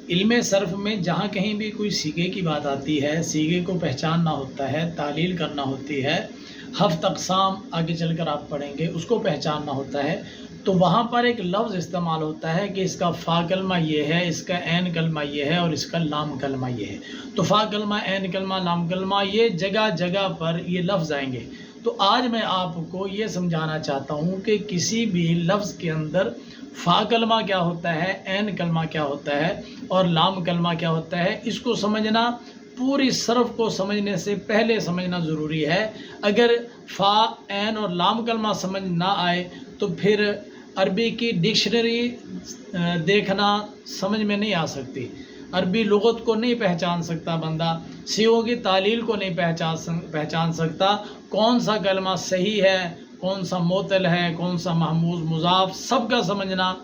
علم صرف میں جہاں کہیں بھی کوئی سیغے کی بات آتی ہے، سیغے کو پہچاننا ہوتا ہے، تعلیل کرنا ہوتی ہے، ہفت اقسام آگے چل کر آپ پڑھیں گے اس کو پہچاننا ہوتا ہے، تو وہاں پر ایک لفظ استعمال ہوتا ہے کہ اس کا فا کلمہ یہ ہے، اس کا عین کلمہ یہ ہے اور اس کا لام کلمہ یہ ہے۔ تو فا کلمہ، عین کلمہ، لام کلمہ، یہ جگہ جگہ پر یہ لفظ آئیں گے۔ تو آج میں آپ کو یہ سمجھانا چاہتا ہوں کہ کسی بھی لفظ کے اندر فا کلمہ کیا ہوتا ہے، عین کلمہ کیا ہوتا ہے اور لام کلمہ کیا ہوتا ہے، اس کو سمجھنا پوری صرف کو سمجھنے سے پہلے سمجھنا ضروری ہے۔ اگر فا، عین اور لام کلمہ سمجھ نہ آئے تو پھر عربی کی ڈکشنری دیکھنا سمجھ میں نہیں آ سکتی، عربی لغت کو نہیں پہچان سکتا بندہ، سیغوں کی تعلیل کو نہیں پہچان سکتا، کون سا کلمہ صحیح ہے، کون سا معتل ہے، کون سا محموز مضاف، سب کا سمجھنا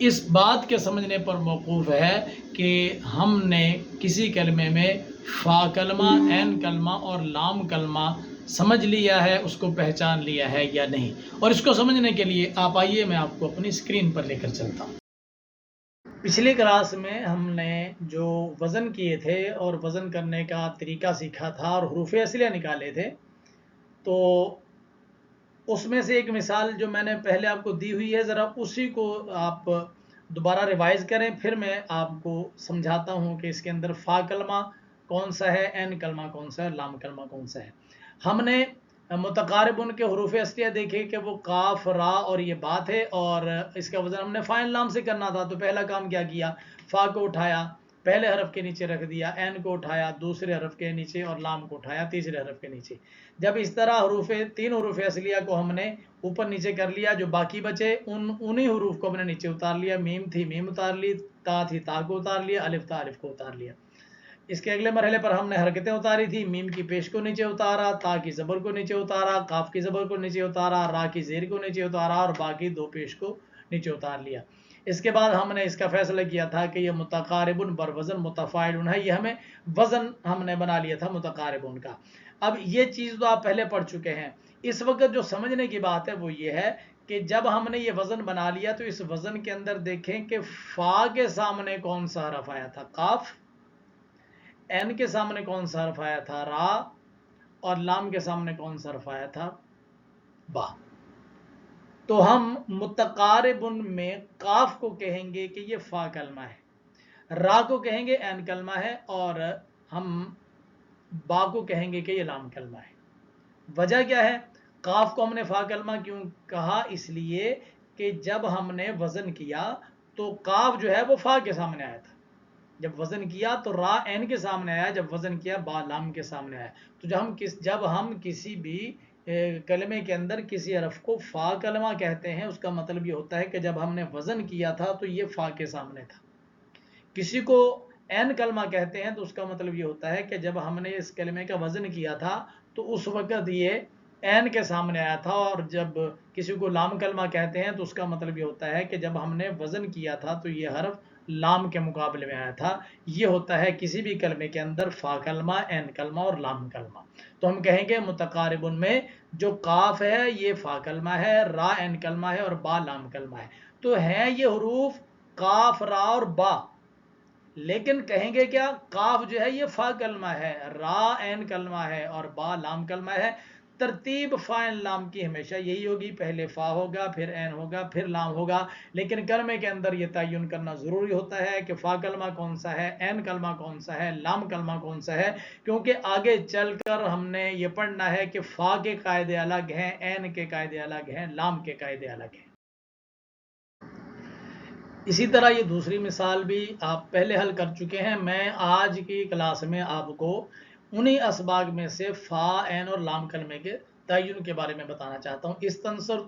اس بات کے سمجھنے پر موقوف ہے کہ ہم نے کسی کلمے میں فا کلمہ، عین کلمہ اور لام کلمہ سمجھ لیا ہے، اس کو پہچان لیا ہے یا نہیں۔ اور اس کو سمجھنے کے لیے آپ آئیے میں آپ کو اپنی اسکرین پر لے کر چلتا ہوں۔ پچھلی کلاس میں ہم نے جو وزن کیے تھے اور وزن کرنے کا طریقہ سیکھا تھا اور حروف اصلیہ نکالے تھے، تو اس میں سے ایک مثال جو میں نے پہلے آپ کو دی ہوئی ہے، ذرا اسی کو آپ دوبارہ ریوائز کریں، پھر میں آپ کو سمجھاتا ہوں کہ اس کے اندر فا کلمہ کون سا ہے، عین کلمہ کون سا ہے، لام کلمہ کون سا ہے۔ ہم نے متقاربن کے حروف اصلیہ دیکھے کہ وہ قاف، را اور یہ بات ہے، اور اس کا وزن ہم نے فاعل لام سے کرنا تھا، تو پہلا کام کیا کیا، فا کو اٹھایا، پہلے حرف کے نیچے رکھ دیا، عین کو اٹھایا دوسرے حرف کے نیچے اور لام کو اٹھایا تیسرے حرف کے نیچے۔ جب اس طرح تین حروف اصلیہ کو ہم نے اوپر نیچے کر لیا، جو باقی بچے انہی حروف کو ہم نے نیچے اتار لیا، میم تھی میم اتار لی، تا تھی تا کو اتار لیا، الف تھا الف کو اتار لیا۔ اس کے اگلے مرحلے پر ہم نے حرکتیں اتاری تھی، میم کی پیش کو نیچے اتارا، تا کی زبر کو نیچے اتارا، قاف کی زبر کو نیچے اتارا، را کی زیر کو نیچے اتارا اور باقی دو پیش کو نیچے اتار لیا۔ اس کے بعد ہم نے اس کا فیصلہ کیا تھا کہ یہ متقاربن بر وزن متفاعلن ہے، یہ ہمیں وزن ہم نے بنا لیا تھا متقاربن کا۔ اب یہ چیز تو آپ پہلے پڑھ چکے ہیں، اس وقت جو سمجھنے کی بات ہے وہ یہ ہے کہ جب ہم نے یہ وزن بنا لیا تو اس وزن کے اندر دیکھیں کہ فا کے سامنے کون سا حرف آیا تھا، قاف، عین کے سامنے کون سا حرف آیا تھا، را، اور لام کے سامنے کون سا حرف آیا تھا، با۔ تو ہم متقاربن میں قاف کو کہیں گے کہ یہ فا کلمہ ہے، را کو کہیں گے عین کلمہ ہے، اور ہم با کو کہیں گے کہ یہ لام کلمہ ہے۔ وجہ کیا ہے، قاف کو ہم نے فا کلمہ کیوں کہا، اس لیے کہ جب ہم نے وزن کیا تو قاف جو ہے وہ فا کے سامنے آیا تھا، جب وزن کیا تو را عین کے سامنے آیا، جب وزن کیا با لام کے سامنے آیا۔ تو جب ہم کسی بھی کلمے کے اندر کسی حرف کو فا کلمہ کہتے ہیں، اس کا مطلب یہ ہوتا ہے کہ جب ہم نے وزن کیا تھا تو یہ فا کے سامنے تھا۔ کسی کو عین کلمہ کہتے ہیں تو اس کا مطلب یہ ہوتا ہے کہ جب ہم نے اس کلمے کا وزن کیا تھا تو اس وقت یہ عین کے سامنے آیا تھا، اور جب کسی کو لام کلمہ کہتے ہیں تو اس کا مطلب یہ ہوتا ہے کہ جب ہم نے وزن کیا تھا تو یہ حرف لام کے مقابلے میں آیا تھا۔ یہ ہوتا ہے کسی بھی کلمے کے اندر فا کلمہ، عین کلمہ اور لام کلمہ۔ تو ہم کہیں گے متقاربن میں جو قاف ہے یہ فا کلمہ ہے، را عین کلمہ ہے اور با لام کلمہ ہے۔ تو ہیں یہ حروف قاف، را اور با، لیکن کہیں گے کیا، قاف جو ہے یہ فا کلمہ ہے، را عین کلمہ ہے اور با لام کلمہ ہے۔ ترتیب فاعل لام کی ہمیشہ یہی ہوگی، پہلے فا ہوگا، پھر عین ہوگا، پھر لام ہوگا، لیکن کلمے کے اندر یہ تعین کرنا ضروری ہوتا ہے کہ فا کلمہ کون سا ہے، عین کلمہ کون سا ہے، لام کلمہ کون سا ہے، کیونکہ آگے چل کر ہم نے یہ پڑھنا ہے کہ فا کے قاعدے الگ ہیں، عین کے قاعدے الگ ہیں، لام کے قاعدے الگ ہیں۔ اسی طرح یہ دوسری مثال بھی آپ پہلے حل کر چکے ہیں۔ میں آج کی کلاس میں آپ کو انہی اسباق میں سے فا، عین اور لام کلمے کے تعین کے بارے میں بتانا چاہتا ہوں۔ اس تنصر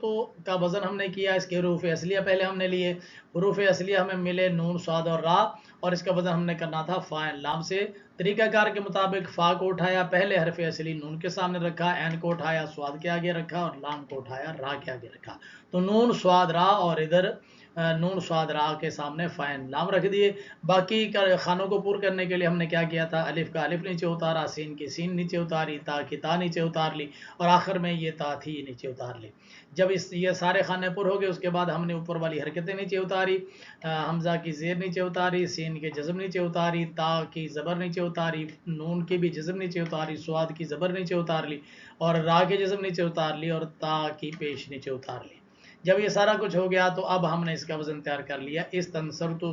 کا وزن ہم نے کیا، اس کے حروف اصلیہ پہلے ہم نے لیے، حروف اصلیہ ہمیں ملے نون، صاد اور را، اور اس کا وزن ہم نے کرنا تھا فا، عین، لام سے۔ طریقہ کار کے مطابق فا کو اٹھایا، پہلے حرف اصلی نون کے سامنے رکھا، عین کو اٹھایا صاد کے آگے رکھا، اور لام کو اٹھایا را کے آگے رکھا۔ تو نون، صاد، را، اور ادھر نون صاد را کے سامنے فائن لام رکھ دیے. باقی خانوں کو پر کرنے کے لیے ہم نے کیا کیا تھا؟ الف کا الف نیچے اتارا، سین کی سین نیچے اتاری، تا کی تا نیچے اتار لی، اور آخر میں یہ تا تھی نیچے اتار لی. جب یہ سارے خانے پر ہو گئے اس کے بعد ہم نے اوپر والی حرکتیں نیچے اتاری، حمزہ کی زیر نیچے اتاری، سین کے جزم نیچے اتاری، تا کی زبر نیچے اتاری، نون کی بھی جزم نیچے اتاری، صاد کی زبر نیچے اتار لی، اور را کی جزم نیچے اتار لی، اور تا کی پیش نیچے اتار لی. جب یہ سارا کچھ ہو گیا تو اب ہم نے اس کا وزن تیار کر لیا. استنصرت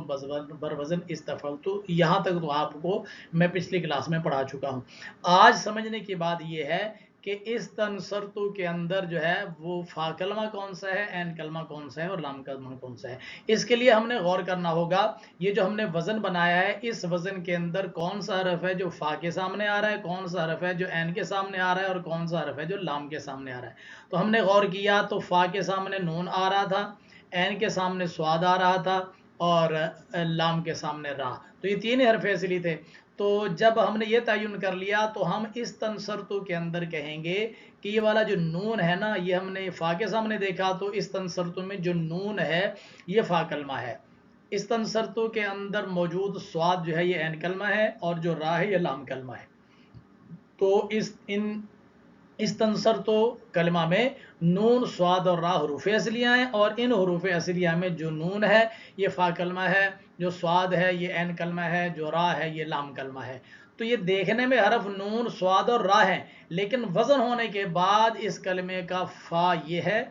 بر وزن استفلت. یہاں تک تو آپ کو میں پچھلی کلاس میں پڑھا چکا ہوں. آج سمجھنے کی بات یہ ہے کہ استنصرت کے اندر جو ہے وہ فا کلمہ کون سا ہے، عین کلمہ کون سا ہے، اور لام کلمہ کون سا ہے. اس کے لیے ہم نے غور کرنا ہوگا. یہ جو ہم نے وزن بنایا ہے، اس وزن کے اندر کون سا حرف ہے جو فا کے سامنے آ رہا ہے، کون سا حرف ہے جو عین کے سامنے آ رہا ہے، اور کون سا حرف ہے جو لام کے سامنے آ رہا ہے. تو ہم نے غور کیا تو فا کے سامنے نون آ رہا تھا، عین کے سامنے صاد آ رہا تھا، اور لام کے سامنے را. تو یہ تین حرف اصلی تھے. تو جب ہم نے یہ تعین کر لیا تو ہم استنصرت کے اندر کہیں گے کہ یہ والا جو نون ہے نا، یہ ہم نے فا کے سامنے دیکھا تو استنصرت میں جو نون ہے یہ فا کلمہ ہے. استنصرت کے اندر موجود صاد جو ہے یہ عین کلمہ ہے، اور جو را ہے یہ لام کلمہ ہے. تو استنصرت کلمہ میں نون، صاد اور را حروف اصلیہ ہیں، اور ان حروف اصلیہ میں جو نون ہے یہ فا کلمہ ہے، جو صاد ہے یہ عین کلمہ ہے، جو را ہے یہ لام کلمہ ہے. تو یہ دیکھنے میں حرف نون، صاد اور را ہیں، لیکن وزن ہونے کے بعد اس کلمے کا فا یہ ہے،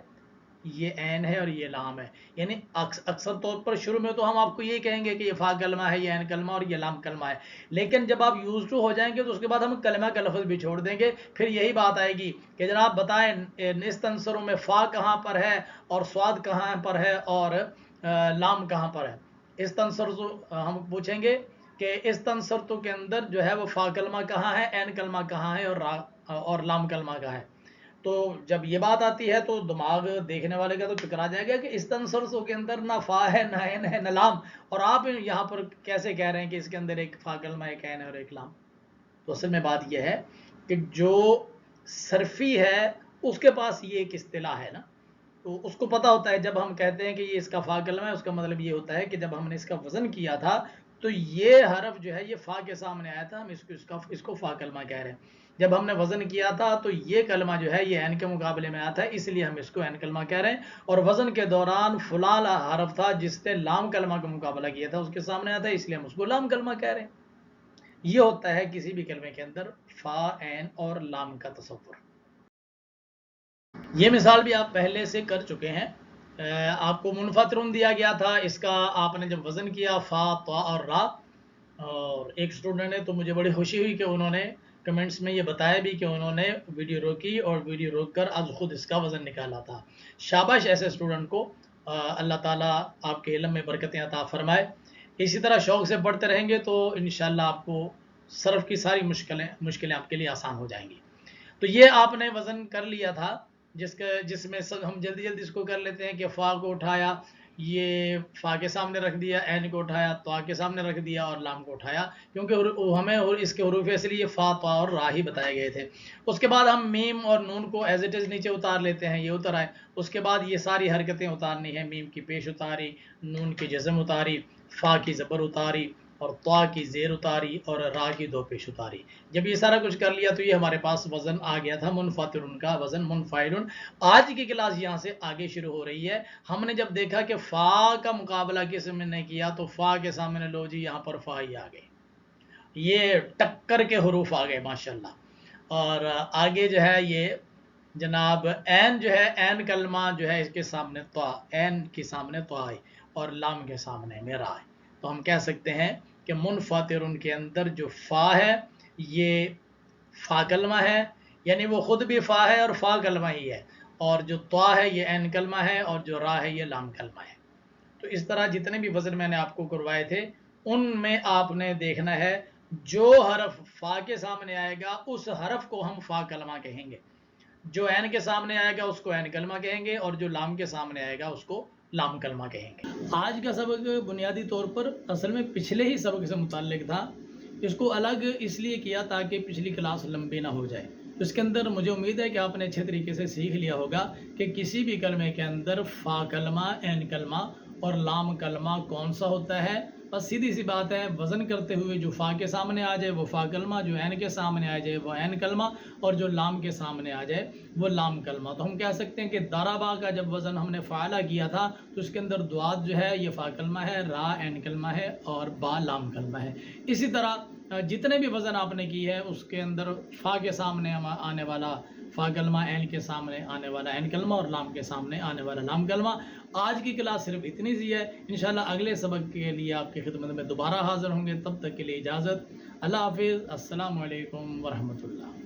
یہ عین ہے، اور یہ لام ہے. یعنی اکثر طور پر شروع میں تو ہم آپ کو یہ کہیں گے کہ یہ فا کلمہ ہے، یہ عین کلمہ اور یہ لام کلمہ ہے. لیکن جب آپ یوز ٹو ہو جائیں گے تو اس کے بعد ہم کلمہ کا لفظ بھی چھوڑ دیں گے. پھر یہی بات آئے گی کہ جناب بتائیں استنصروا میں فا کہاں پر ہے، اور صاد کہاں پر ہے، اور لام کہاں پر ہے. استنصروا ہم پوچھیں گے کہ استنصرت کے اندر جو ہے وہ فا کلمہ کہاں ہے، عین کلمہ کہاں ہے، اور لام کلمہ کہاں ہے. تو جب یہ بات آتی ہے تو دماغ دیکھنے والے کا تو ٹکرا جائے گا کہ استنصرت کے اندر نہ فا ہے، نہ عین ہے، نہ لام، اور آپ یہاں پر کیسے کہہ رہے ہیں کہ اس کے اندر ایک فا کلمہ، ایک عین ہے اور ایک لام. تو اصل میں بات یہ ہے کہ جو صرفی ہے اس کے پاس یہ ایک اصطلاح ہے نا، تو اس کو پتہ ہوتا ہے. جب ہم کہتے ہیں کہ یہ اس کا فا کلمہ ہے، اس کا مطلب یہ ہوتا ہے کہ جب ہم نے اس کا وزن کیا تھا تو یہ حرف جو ہے یہ فا کے سامنے آیا تھا، ہم اس کو فا کلمہ کہہ رہے ہیں. جب ہم نے وزن کیا تھا تو یہ کلمہ جو ہے یہ عین کے مقابلے میں آتا ہے، اس لیے ہم اس کو عین کلمہ کہہ رہے ہیں. اور وزن کے دوران فلاں حرف تھا جس نے لام کلمہ کا مقابلہ کیا تھا، اس کے سامنے آتا ہے، اس لیے ہم اس کو لام کلمہ کہہ رہے ہیں. یہ ہوتا ہے کسی بھی کلمے کے اندر فا، عین اور لام کا تصور. یہ مثال بھی آپ پہلے سے کر چکے ہیں. آپ کو منفطرن دیا گیا تھا، اس کا آپ نے جب وزن کیا فا، طا اور را، اور ایک اسٹوڈنٹ نے تو مجھے بڑی خوشی ہوئی کہ انہوں نے کمنٹس میں یہ بتایا بھی کہ انہوں نے ویڈیو روکی اور ویڈیو روک کر آج خود اس کا وزن نکالا تھا. شاباش ایسے اسٹوڈنٹ کو. اللہ تعالیٰ آپ کے علم میں برکتیں عطا فرمائے. اسی طرح شوق سے پڑھتے رہیں گے تو انشاءاللہ آپ کو صرف کی ساری مشکلیں آپ کے لیے آسان ہو جائیں گی. تو یہ آپ نے وزن کر لیا تھا، جس میں ہم جلدی جلدی اس کو کر لیتے ہیں کہ فا کو اٹھایا، یہ فا کے سامنے رکھ دیا، عین کو اٹھایا، طا کے سامنے رکھ دیا، اور لام کو اٹھایا، کیونکہ ہمیں اس کے حروف اصلی یہ فا، طا اور را ہی بتائے گئے تھے. اس کے بعد ہم میم اور نون کو ایز اٹ از نیچے اتار لیتے ہیں، یہ اتر آئے. اس کے بعد یہ ساری حرکتیں اتارنی ہیں، میم کی پیش اتاری، نون کی جزم اتاری، فا کی زبر اتاری، اور طا کی زیر اتاری، اور را کی دو پیش اتاری. جب یہ سارا کچھ کر لیا تو یہ ہمارے پاس وزن آ گیا تھا منفطرن کا وزن، منفعلن. آج کی کلاس یہاں سے آگے شروع ہو رہی ہے. ہم نے جب دیکھا کہ فا کا مقابلہ کس میں نے کیا تو فا کے سامنے لو جی یہاں پر فا ہی آ گئے، یہ ٹکر کے حروف آ گئے ماشاءاللہ. اور آگے جو ہے یہ جناب عین جو ہے، عین کلمہ جو ہے اس کے سامنے طا، عین کے سامنے طا ہے، اور لام کے سامنے میرا ہے. تو ہم کہہ سکتے ہیں کہ منفطرن کے اندر جو فا ہے یہ فا کلمہ ہے، یعنی وہ خود بھی فا ہے اور فا کلمہ ہی ہے، اور جو طا ہے یہ عین کلمہ ہے، اور جو را ہے یہ لام کلمہ ہے. تو اس طرح جتنے بھی وزن میں نے آپ کو کروائے تھے ان میں آپ نے دیکھنا ہے جو حرف فا کے سامنے آئے گا اس حرف کو ہم فا کلمہ کہیں گے، جو عین کے سامنے آئے گا اس کو عین کلمہ کہیں گے، اور جو لام کے سامنے آئے گا اس کو لام کلمہ کہیں گے. آج کا سبق بنیادی طور پر اصل میں پچھلے ہی سبق سے متعلق تھا. اس کو الگ اس لیے کیا تاکہ پچھلی کلاس لمبی نہ ہو جائے. اس کے اندر مجھے امید ہے کہ آپ نے اچھے طریقے سے سیکھ لیا ہوگا کہ کسی بھی کلمے کے اندر فا کلمہ، عین کلمہ اور لام کلمہ کون سا ہوتا ہے؟ بس سیدھی سی بات ہے، وزن کرتے ہوئے جو فا کے سامنے آ جائے وہ فا کلمہ، جو عین کے سامنے آ جائے وہ عین کلمہ، اور جو لام کے سامنے آ جائے وہ لام کلمہ۔ تو ہم کہہ سکتے ہیں کہ ضربا کا جب وزن ہم نے فعلہ کیا تھا تو اس کے اندر دعات جو ہے یہ فا کلمہ ہے، را عین کلمہ ہے اور با لام کلمہ ہے۔ اسی طرح جتنے بھی وزن آپ نے کی ہے اس کے اندر فا کے سامنے آنے والا فا کلمہ، عین کے سامنے آنے والا عین کلمہ اور لام کے سامنے آنے والا لام کلمہ۔ آج کی کلاس صرف اتنی سی ہے، انشاءاللہ اگلے سبق کے لیے آپ کی خدمت میں دوبارہ حاضر ہوں گے، تب تک کے لیے اجازت، اللہ حافظ، السلام علیکم ورحمۃ اللہ۔